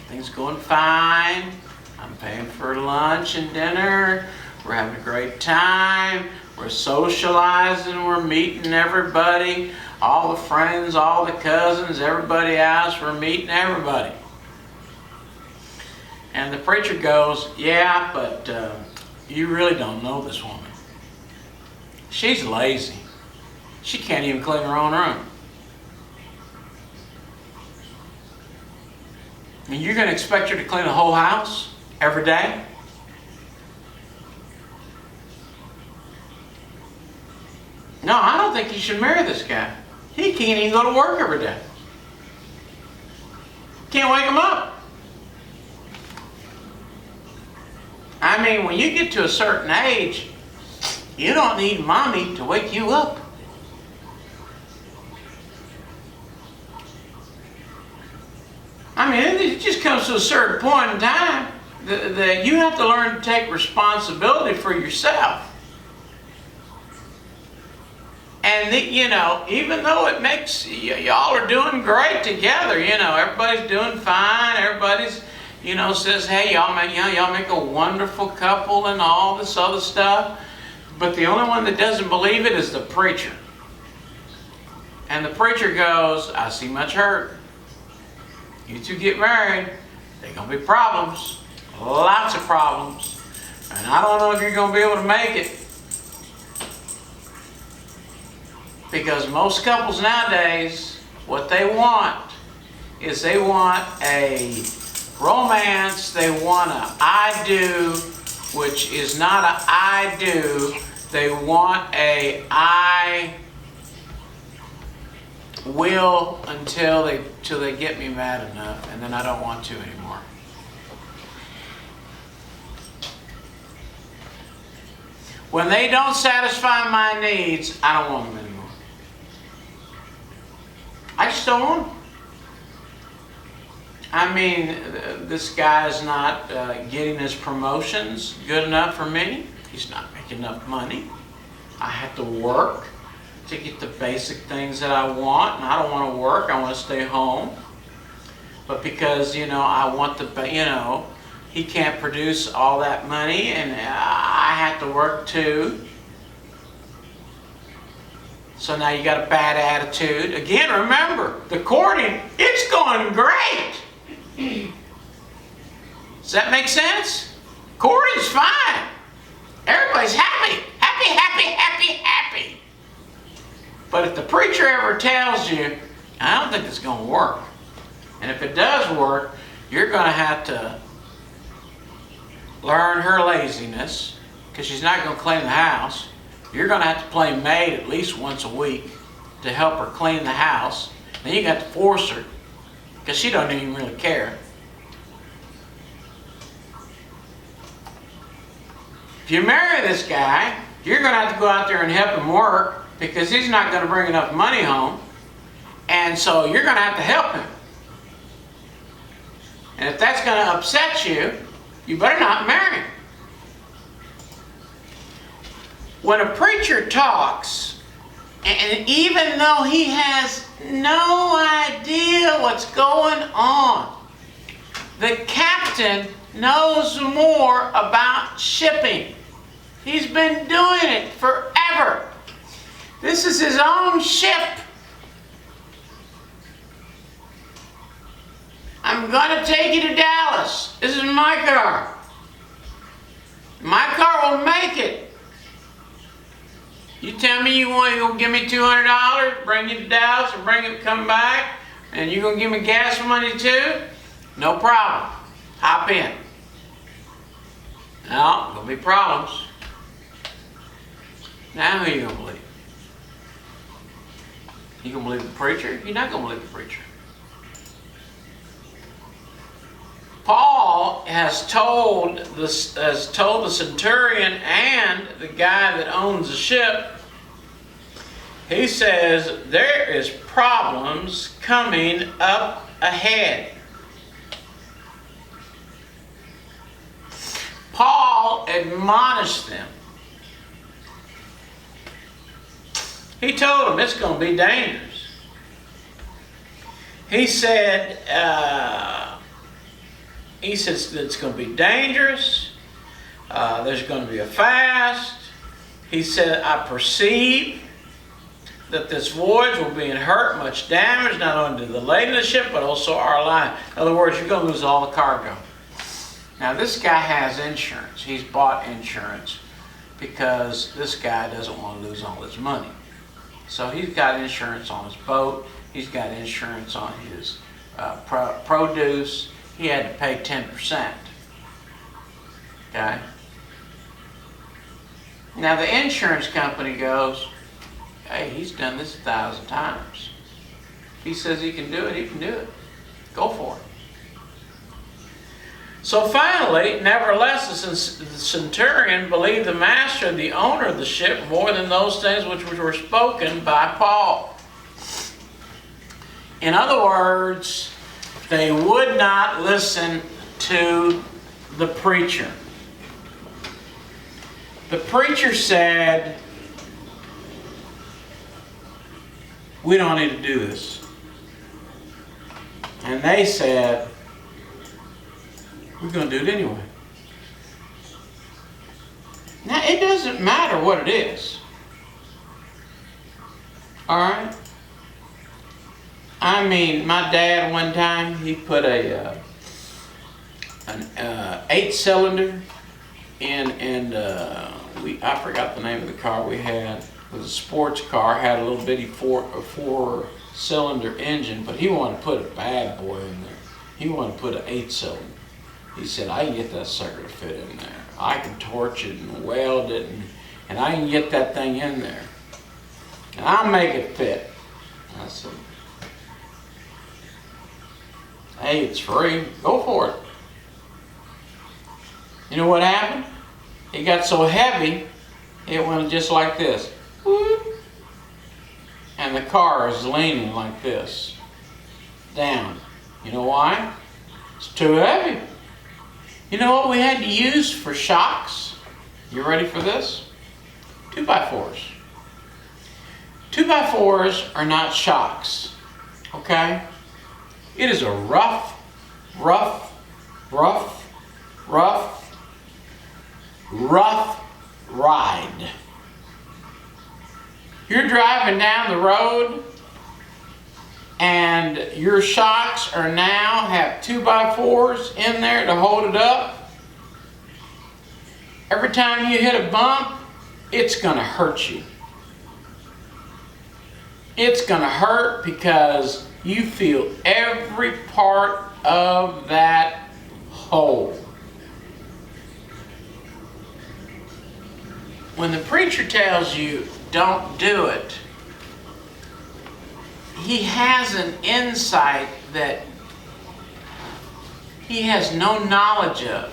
Everything's going fine. I'm paying for lunch and dinner. We're having a great time. We're socializing. We're meeting everybody. All the friends, all the cousins, everybody else. We're meeting everybody. And the preacher goes, yeah, but you really don't know this woman. She's lazy. She can't even clean her own room. I mean, you're going to expect her to clean the whole house every day? No, I don't think you should marry this guy. He can't even go to work every day. Can't wake him up. I mean, when you get to a certain age, you don't need mommy to wake you up. I mean, it just comes to a certain point in time that you have to learn to take responsibility for yourself. And even though it makes y'all are doing great together, everybody's doing fine. Everybody's, says, hey, y'all make a wonderful couple and all this other stuff. But the only one that doesn't believe it is the preacher. And the preacher goes, I see much hurt. You two get married, there's going to be problems. Lots of problems. And I don't know if you're going to be able to make it. Because most couples nowadays, what they want is they want a romance. They want a I do, which is not a I do. They want a I will until they get me mad enough, and then I don't want to anymore. When they don't satisfy my needs, I don't want them anymore. I just don't want them. I mean, this guy's not getting his promotions good enough for me. He's not making enough money. I have to work to get the basic things that I want, and I don't want to work. I want to stay home. But because, I want he can't produce all that money, and I have to work too. So now you got a bad attitude. Again, remember, the courting, it's going great. Does that make sense? Courting's fine. Everybody's happy. Happy, happy, happy, happy. But if the preacher ever tells you, I don't think it's going to work. And if it does work, you're going to have to learn her laziness, because she's not going to clean the house. You're going to have to play maid at least once a week to help her clean the house. Then you got to force her, because she don't even really care. If you marry this guy, you're going to have to go out there and help him work, because he's not going to bring enough money home. And so you're going to have to help him. And if that's going to upset you, you better not marry him. When a preacher talks, and even though he has no idea what's going on, the captain knows more about shipping. He's been doing it forever. This is his own ship. I'm going to take you to Dallas. This is my car. My car will make it. You tell me you want to give me $200, bring you to Dallas, and come back, and you're going to give me gas money too? No problem. Hop in. No, there'll be problems. Now who are you going to believe? You going to believe the preacher? You're not going to believe the preacher. Paul has told the centurion and the guy that owns the ship, he says there is problems coming up ahead. Paul admonished them. He told them it's going to be dangerous. He said, He says it's going to be dangerous. There's going to be a fast. He said, I perceive that this voyage will be in hurt, much damage, not only to the lading of the ship, but also our line. In other words, you're going to lose all the cargo. Now, this guy has insurance. He's bought insurance because this guy doesn't want to lose all his money. So he's got insurance on his boat. He's got insurance on his produce. He had to pay 10%. Okay? Now, the insurance company goes, hey, he's done this 1,000 times. If he says he can do it, he can do it. Go for it. So finally, nevertheless, the centurion believed the master, the owner of the ship, more than those things which were spoken by Paul. In other words, they would not listen to the preacher. The preacher said, we don't need to do this. And they said, we're going to do it anyway. Now, it doesn't matter what it is. All right? I mean, my dad one time, he put an 8-cylinder in, and I forgot the name of the car we had. It was a sports car, had a little bitty four-cylinder engine, but he wanted to put a bad boy in there. He wanted to put an 8-cylinder. He said, I can get that sucker to fit in there. I can torch it and weld it, and I can get that thing in there. And I'll make it fit. I said, hey, it's free. Go for it. You know what happened? It got so heavy, it went just like this. And the car is leaning like this. Down. You know why? It's too heavy. You know what we had to use for shocks? You ready for this? 2x4s. 2x4s are not shocks. Okay? It is a rough ride. You're driving down the road and your shocks are now have 2x4s in there to hold it up. Every time you hit a bump, it's going to hurt you. It's going to hurt because you feel every part of that hole. When the preacher tells you, don't do it, he has an insight that he has no knowledge of.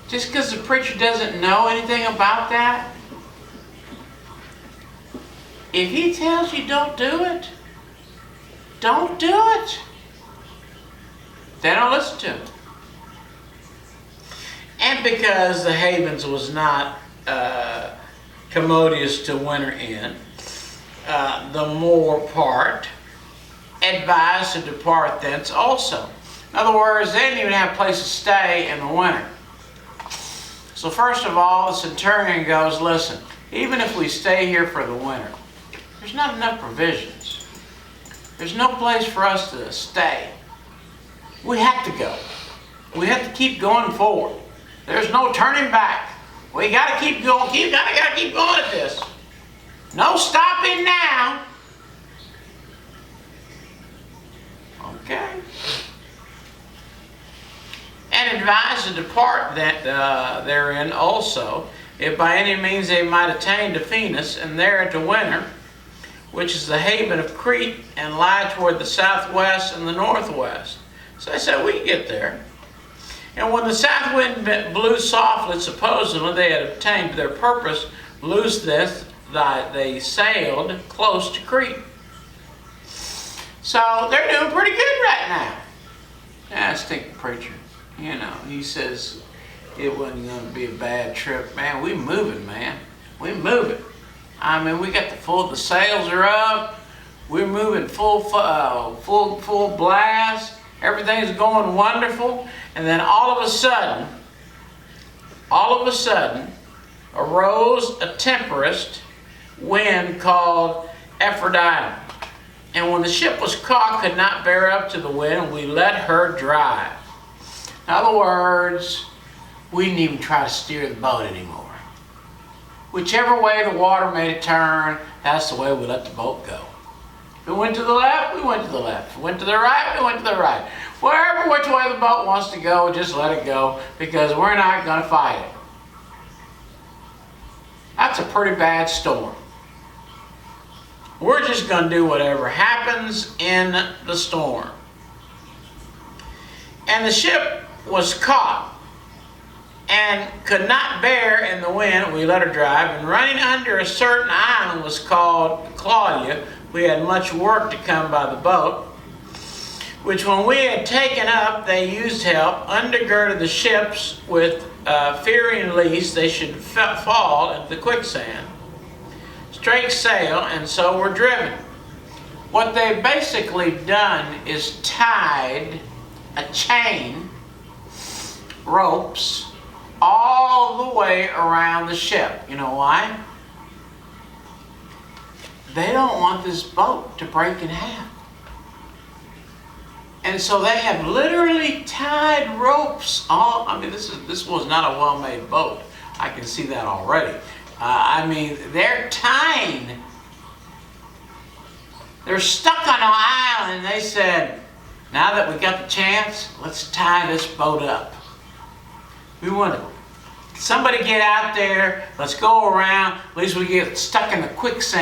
Just because the preacher doesn't know anything about that, if he tells you don't do it, don't do it. They don't listen to him. And because the Havens was not commodious to winter in, the more part advised to depart thence also. In other words, they didn't even have a place to stay in the winter. So first of all, the centurion goes, listen, even if we stay here for the winter, there's not enough provisions. There's no place for us to stay. We have to go. We have to keep going forward. There's no turning back. We got to keep going. Got to keep going at this. No stopping now. Okay. And advised to depart therein also, if by any means they might attain to Phoenix, and there to winter, which is the haven of Crete, and lie toward the southwest and the northwest. So they said, we can get there. And when the south wind blew softly, supposedly they had obtained their purpose, loose this, they sailed close to Crete. So they're doing pretty good right now. Yeah, I think the preacher, you know, he says it wasn't going to be a bad trip. Man, we moving, man. We moving. I mean, we got the sails are up. We're moving full blast. Everything's going wonderful. And then all of a sudden, arose a tempest wind called Aphrodite. And when the ship was caught, could not bear up to the wind, we let her drive. In other words, we didn't even try to steer the boat anymore. Whichever way the water made a turn, that's the way we let the boat go. If it went to the left, we went to the left. If it went to the right, we went to the right. Wherever which way the boat wants to go, just let it go, because we're not going to fight it. That's a pretty bad storm. We're just going to do whatever happens in the storm. And the ship was caught and could not bear in the wind. We let her drive, and running under a certain island was called Claudia. We had much work to come by the boat, which when we had taken up, they used help, undergirded the ships with fearing lest they should fall into the quicksand. Straight sail, and so were driven. What they've basically done is tied a chain, ropes, all the way around the ship. You know why? They don't want this boat to break in half. And so they have literally tied ropes all. I mean, this was not a well-made boat. I can see that already. They're tying. They're stuck on an island, and they said, now that we got the chance, let's tie this boat up. We want somebody get out there, let's go around, at least we get stuck in the quicksand.